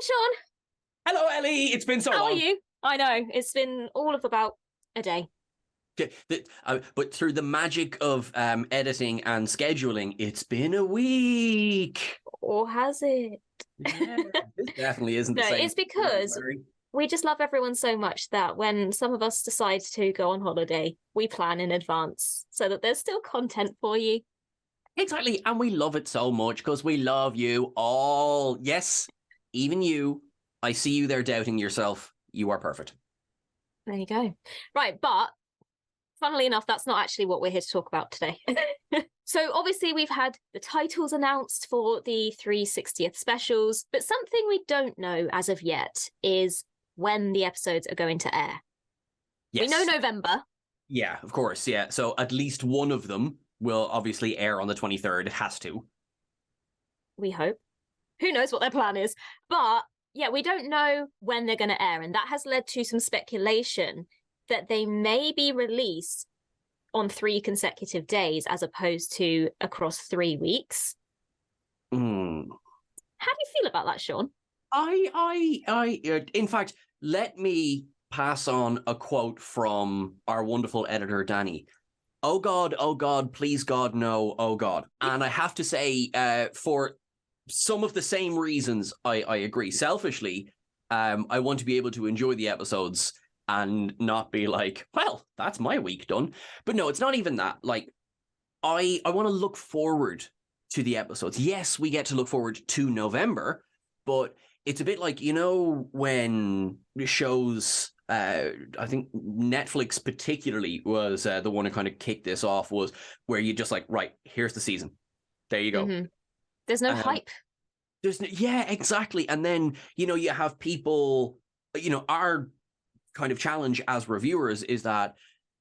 Sean. Hello, Ellie. It's been so long. How are you? I know. It's been all of about a day. But through the magic of editing and scheduling, it's been a week. Or has it? Yeah, this definitely isn't the No, same. it's because we just love everyone so much that when some of us decide to go on holiday, we plan in advance so that there's still content for you. Exactly. And we love it so much because we love you all. Yes, even you. I see you there doubting yourself. You are perfect. There you go. Right, but funnily enough, that's not actually what we're here to talk about today. So obviously we've had the titles announced for the 360th specials, but something we don't know as of yet is when the episodes are going to air. Yes. We know November. Yeah, of course, yeah. So at least one of them will obviously air on the 23rd. It has to. We hope. Who knows what their plan is? But yeah, we don't know when they're going to air, and that has led to some speculation that they may be released on 3 consecutive days as opposed to across 3 weeks. How do you feel about that, Sean? In fact, let me pass on a quote from our wonderful editor, Danny. Oh God, please God, no, oh God. And I have to say, for some of the same reasons, I agree. Selfishly, I want to be able to enjoy the episodes and not be like, well, that's my week done. But no, it's not even that. Like, I want to look forward to the episodes. Yes, we get to look forward to November, but it's a bit like, you know, when shows, I think Netflix particularly was the one who kind of kicked this off, was where you just like, right, here's the season. There you go. Mm-hmm. There's no hype. Yeah, exactly. And then, you know, you have people, you know, our kind of challenge as reviewers is that,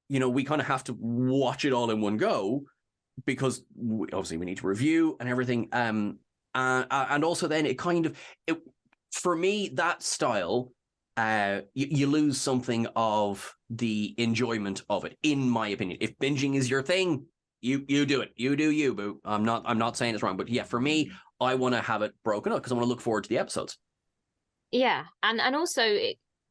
you know, we kind of have to watch it all in one go because obviously we need to review and everything. And also then it kind of, for me, that style, you lose something of the enjoyment of it, in my opinion. If binging is your thing, you do it. You do you, boo. I'm not saying it's wrong, but yeah, for me, I want to have it broken up because I want to look forward to the episodes. Yeah. And also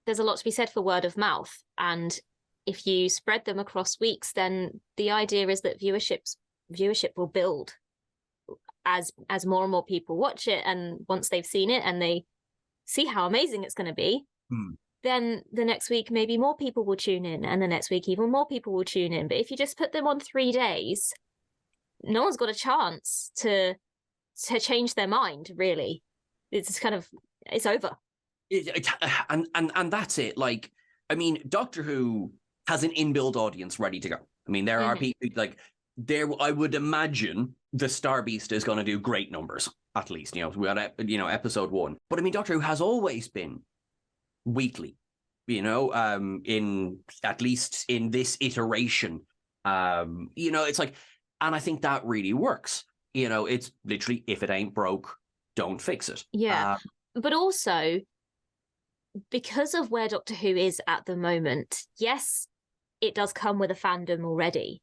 there's a lot to be said for word of mouth. And if you spread them across weeks, then the idea is that viewership will build as more and more people watch it. And once they've seen it and they see how amazing it's going to be, then the next week, maybe more people will tune in. And the next week, even more people will tune in. But if you just put them on 3 days, no one's got a chance to change their mind, really. It's kind of, it's over. And that's it. Like, I mean, Doctor Who has an inbuilt audience ready to go. I mean, there are people like there. I would imagine the Star Beast is going to do great numbers, at least. You know, we got episode 1, but I mean, Doctor Who has always been weekly. You know, in at least in this iteration, you know, it's like, and I think that really works. You know, it's literally, if it ain't broke, don't fix it. Yeah, but also, because of where Doctor Who is at the moment, yes, it does come with a fandom already.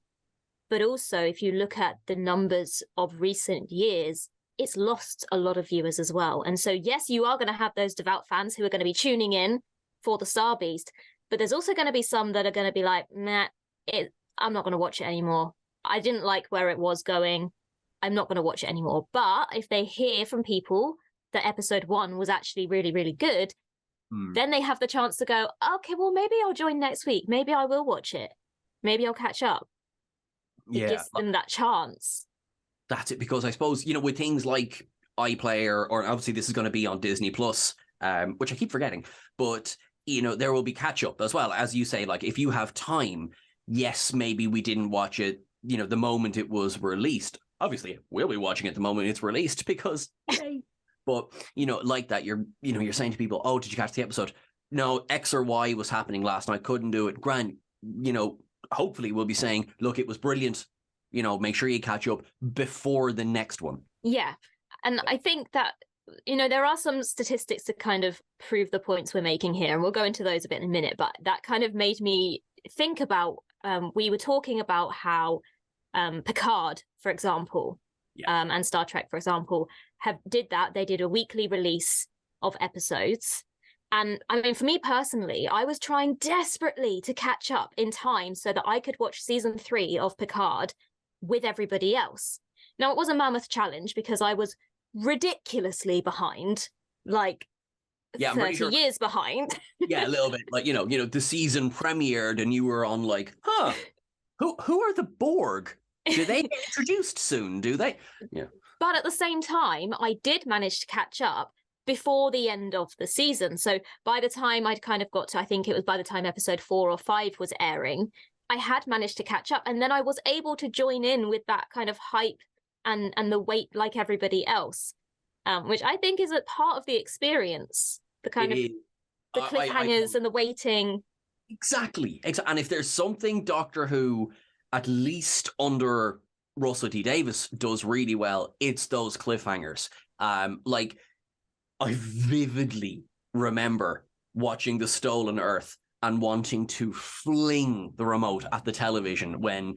But also, if you look at the numbers of recent years, it's lost a lot of viewers as well. And so, yes, you are going to have those devout fans who are going to be tuning in for the Star Beast, but there's also going to be some that are going to be like, nah, I'm not going to watch it anymore. I didn't like where it was going. I'm not going to watch it anymore. But if they hear from people that episode 1 was actually really, really good, then they have the chance to go, okay, well, maybe I'll join next week. Maybe I will watch it. Maybe I'll catch up. It gives them that chance. That's it, because I suppose, you know, with things like iPlayer, or obviously this is going to be on Disney Plus, which I keep forgetting, but, you know, there will be catch up as well. As you say, like, if you have time, yes, maybe we didn't watch it, you know, the moment it was released. Obviously, we'll be watching it the moment it's released because, yay. But, you know, like that, you're saying to people, oh, did you catch the episode? No, X or Y was happening last night, couldn't do it. Grant, you know, hopefully we'll be saying, look, it was brilliant. You know, make sure you catch up before the next one. Yeah. And I think that, you know, there are some statistics to kind of prove the points we're making here, and we'll go into those a bit in a minute, but that kind of made me think about, we were talking about how Picard, for example, and Star Trek, for example, did that. They did a weekly release of episodes. And I mean, for me personally, I was trying desperately to catch up in time so that I could watch season 3 of Picard with everybody else. Now, it was a mammoth challenge because I was ridiculously behind, like Yeah, I'm pretty 30 sure. years behind. Yeah, a little bit. Like, the season premiered and you were on like, who are the Borg? Do they get introduced soon? Do they? Yeah. But at the same time, I did manage to catch up before the end of the season. So by the time I'd kind of got to, I think it was by the time episode 4 or 5 was airing, I had managed to catch up. And then I was able to join in with that kind of hype and the wait like everybody else, which I think is a part of the experience. The kind of the cliffhangers and the waiting. Exactly. And if there's something Doctor Who, at least under Russell T Davies, does really well, it's those cliffhangers. Like, I vividly remember watching The Stolen Earth and wanting to fling the remote at the television when,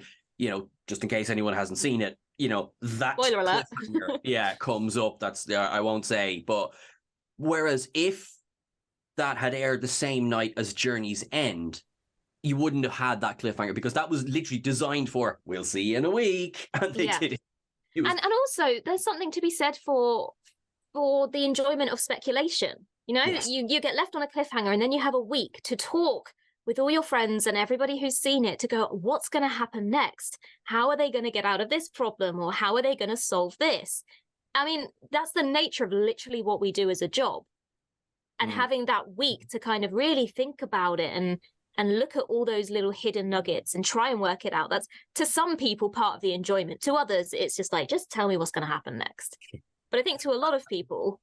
just in case anyone hasn't seen it, that spoiler alert. cliffhanger, comes up. That's, I won't say, but whereas if that had aired the same night as Journey's End, you wouldn't have had that cliffhanger because that was literally designed for, we'll see you in a week. And they did it. And also, there's something to be said for the enjoyment of speculation. Yes. You get left on a cliffhanger and then you have a week to talk with all your friends and everybody who's seen it to go, what's going to happen next? How are they going to get out of this problem? Or how are they going to solve this? I mean, that's the nature of literally what we do as a job. And having that week to kind of really think about it and look at all those little hidden nuggets and try and work it out. That's, to some people, part of the enjoyment. To others, it's just like, just tell me what's going to happen next. But I think to a lot of people,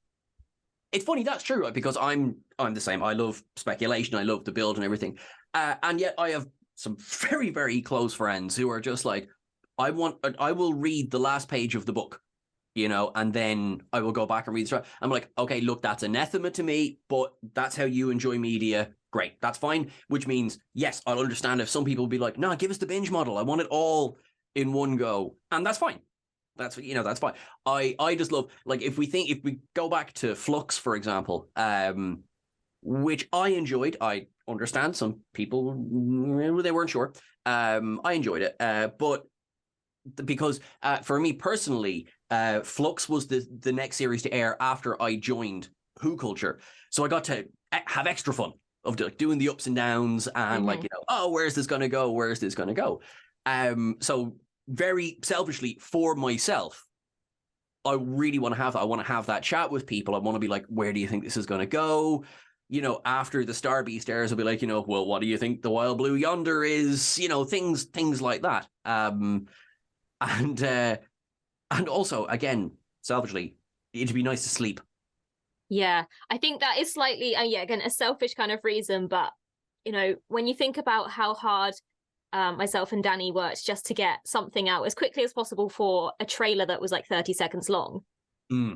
it's funny, that's true, right? Because I'm the same. I love speculation. I love the build and everything. And yet I have some very, very close friends who are just like, I will read the last page of the book, and then I will go back and read the. I'm like, okay, look, that's anathema to me, but that's how you enjoy media. Great, that's fine. Which means, yes, I'll understand if some people will be like, no, give us the binge model. I want it all in one go. And that's fine. That's fine. I just love, like, if we go back to Flux, for example, which I enjoyed. I understand some people, they weren't sure. I enjoyed it. But because for me personally, Flux was the next series to air after I joined WhoCulture. So I got to have extra fun of doing the ups and downs and where's this going to go? Where's this going to go? So very selfishly for myself, I really want to have that. I want to have that chat with people. I want to be like, where do you think this is going to go? After the Star Beast airs, I'll be like, well, what do you think the Wild Blue Yonder is? Things like that. And also, again, selfishly, it'd be nice to sleep. Yeah, I think that is slightly, again, a selfish kind of reason. But, when you think about how hard myself and Danny worked just to get something out as quickly as possible for a trailer that was like 30 seconds long.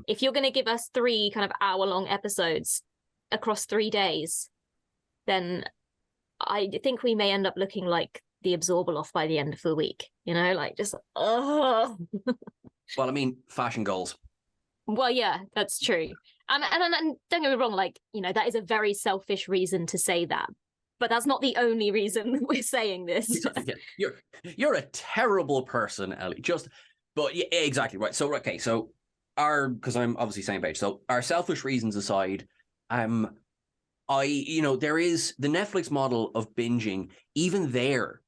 If you're going to give us 3 kind of hour-long episodes across 3 days, then I think we may end up looking like the Absorbaloff by the end of the week, like just, oh. Well, I mean, fashion goals. Well, yeah, that's true. And don't get me wrong, like, that is a very selfish reason to say that. But that's not the only reason we're saying this. You're a terrible person, Ellie. But yeah, exactly right. So okay, so because I'm obviously same page. So our selfish reasons aside, there is the Netflix model of binging. Even they're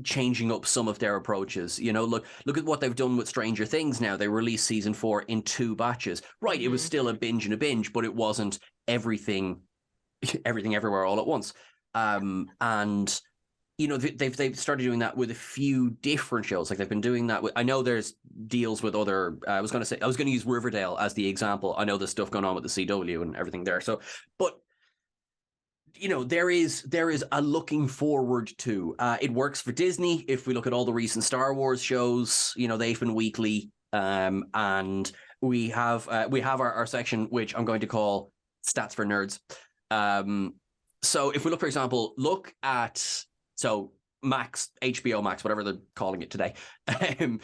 changing up some of their approaches. Look at what they've done with Stranger Things. Now they released season 4 in 2 batches. Right, it was still a binge and a binge, but it wasn't everything everywhere all at once. And they've started doing that with a few different shows. Like they've been doing that with, I know there's deals with other, I was going to use Riverdale as the example. I know there's stuff going on with the CW and everything there. So, but there is a looking forward to, it works for Disney. If we look at all the recent Star Wars shows, they've been weekly. And we have our section, which I'm going to call Stats for Nerds. So if we look, for example, at Max, HBO Max, whatever they're calling it today, The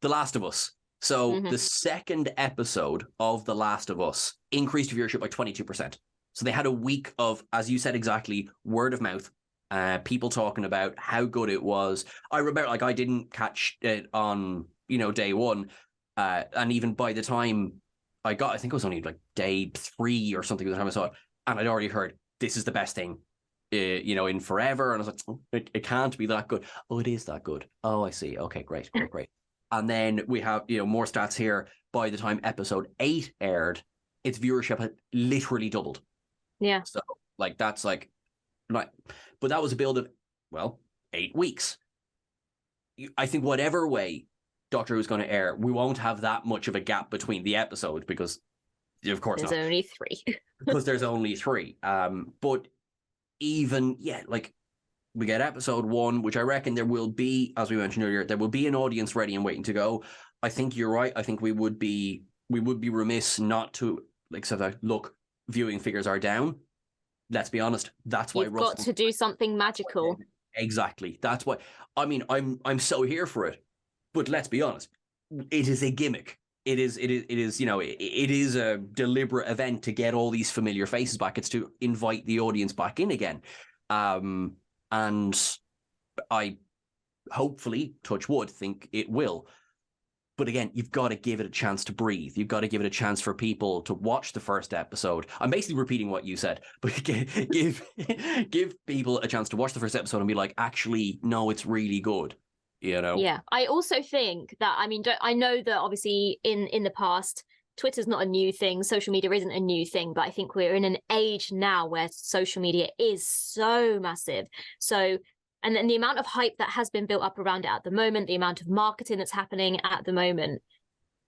Last of Us. So the second episode of The Last of Us increased viewership by 22%. So they had a week of, as you said exactly, word of mouth, people talking about how good it was. I remember, like, I didn't catch it on, day one. And even by the time I think it was only like day 3 or something by the time I saw it, and I'd already heard, this is the best thing, in forever. And I was like, oh, it can't be that good. Oh, it is that good. Oh, I see. Okay, great. And then we have, more stats here. By the time episode 8 aired, its viewership had literally doubled. Yeah. So, like, that's like, right. But that was a build of, 8 weeks. I think whatever way Doctor Who's going to air, we won't have that much of a gap between the episode because, of course, there's only 3. Because there's only 3. But even, like, we get episode 1, which I reckon there will be, as we mentioned earlier, there will be an audience ready and waiting to go. I think you're right. I think we would be remiss not to, like, say that, look, viewing figures are down. Let's be honest. That's why you've got to do something magical. Exactly. That's why. I mean, I'm so here for it. But let's be honest. It is a gimmick. It is, it is a deliberate event to get all these familiar faces back. It's to invite the audience back in again. And I hopefully, touch wood, think it will. But again, you've got to give it a chance to breathe. You've got to give it a chance for people to watch the first episode. I'm basically repeating what you said, but give people a chance to watch the first episode and be like, actually, no, it's really good. Yeah. I also think that, I know that obviously in the past, Twitter's not a new thing. Social media isn't a new thing, but I think we're in an age now where social media is so massive. So, and then the amount of hype that has been built up around it at the moment, the amount of marketing that's happening at the moment,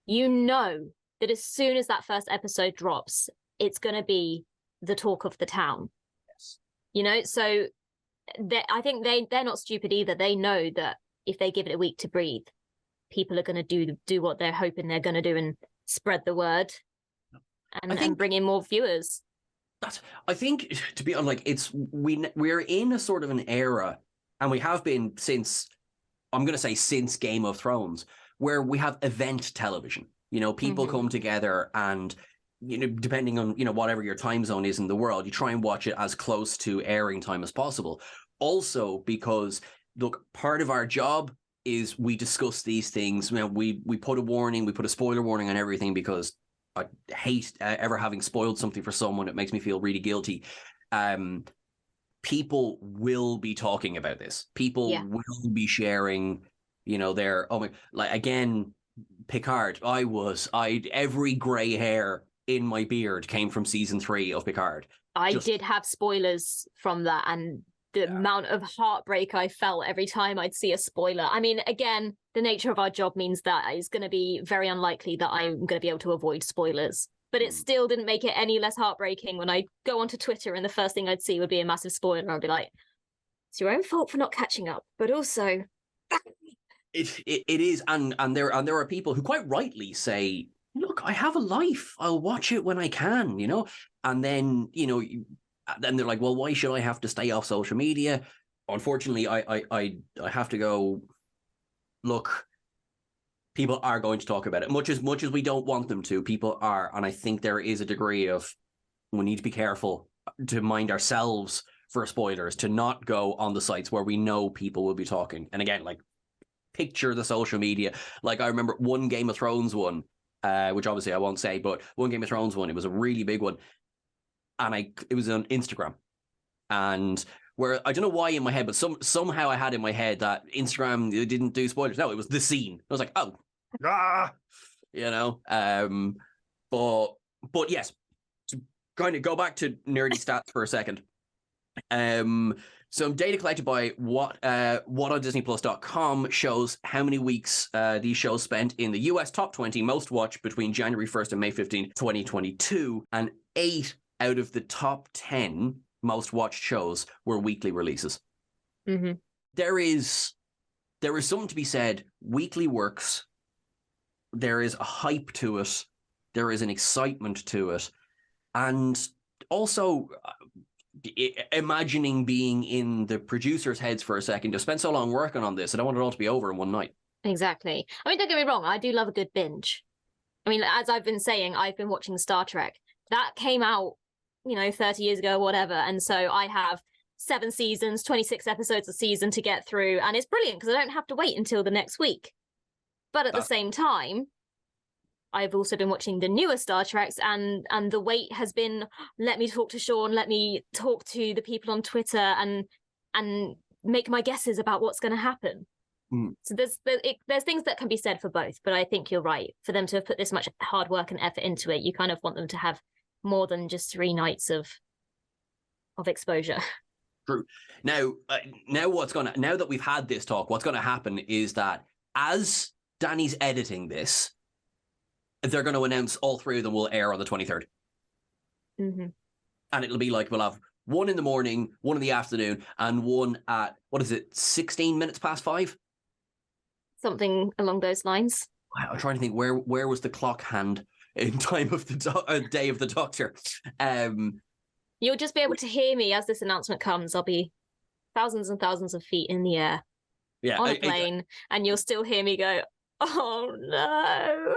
that as soon as that first episode drops, it's going to be the talk of the town. Yes. So I think they're not stupid either. They know that if they give it a week to breathe, people are going to do what they're hoping they're going to do and spread the word and bring in more viewers. I think, to be honest, like, we're in a sort of an era, and we have been since Game of Thrones, where we have event television. People come together and, depending on, whatever your time zone is in the world, you try and watch it as close to airing time as possible. Also, because, look, part of our job is we discuss these things. We put a warning, we put a spoiler warning on everything, because I hate ever having spoiled something for someone. It makes me feel really guilty. People will be talking about this. People will be sharing, their, again, Picard. Every gray hair in my beard came from season 3 of Picard. I did have spoilers from that, and the amount of heartbreak I felt every time I'd see a spoiler. Again, the nature of our job means that it's going to be very unlikely that I'm going to be able to avoid spoilers. But it still didn't make it any less heartbreaking when I go onto Twitter and the first thing I'd see would be a massive spoiler. I'd be like, it's your own fault for not catching up. But also... It is, and there are people who quite rightly say, look, I have a life. I'll watch it when I can, And then, then they're like, well, why should I have to stay off social media? Unfortunately, I have to go, look, people are going to talk about it. Much as we don't want them to, people are. And I think there is a degree of, we need to be careful to mind ourselves for spoilers, to not go on the sites where we know people will be talking. And again, like, picture the social media. Like, I remember one Game of Thrones one, which obviously I won't say, but one Game of Thrones one, it was a really big one. And it was on Instagram. And where, I don't know why in my head, but somehow I had in my head that Instagram didn't do spoilers. No, it was the scene. I was like, oh, but yes, to kind of go back to nerdy stats for a second. Some data collected by whatondisneyplus.com shows how many weeks these shows spent in the US top 20 most watched between January 1st and May 15th, 2022, and 8 out of the top 10 most watched shows were weekly releases. Mm-hmm. There is something to be said. Weekly works. There is a hype to it. There is an excitement to it. And also, imagining being in the producers' heads for a second, to spend so long working on this, I don't want it all to be over in one night. Exactly. I mean, don't get me wrong, I do love a good binge. I mean, as I've been saying, I've been watching Star Trek. That came out, 30 years ago or whatever. And so I have 7 seasons, 26 episodes a season to get through. And it's brilliant because I don't have to wait until the next week. But at the same time, I've also been watching the newer Star Treks, and the wait has been, let me talk to Sean, let me talk to the people on Twitter and make my guesses about what's going to happen. So there's things that can be said for both, but I think you're right. For them to have put this much hard work and effort into it, you kind of want them to have more than just 3 nights of exposure. True. Now now that we've had this talk, what's gonna happen is that as Danny's editing this, they're going to announce all 3 of them will air on the 23rd. Mm-hmm. And it'll be like, we'll have one in the morning, one in the afternoon, and one at, 16 minutes past 5? Something along those lines. I'm trying to think, where was the clock hand in time of the day of the Doctor? You'll just be able to hear me as this announcement comes. I'll be thousands and thousands of feet in the air on a plane, and you'll still hear me go, oh no.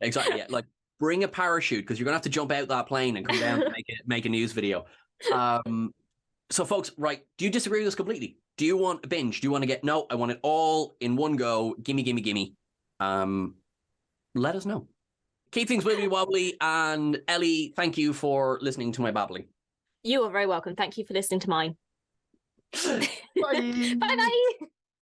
Exactly, yeah. Like, bring a parachute, because you're going to have to jump out that plane and come down to make a news video. So, folks, right, do you disagree with us completely? Do you want a binge? Do you want to get, no, I want it all in one go. Gimme, gimme, gimme. Let us know. Keep things wibbly wobbly. And Ellie, thank you for listening to my babbling. You are very welcome. Thank you for listening to mine. Bye. Bye-bye.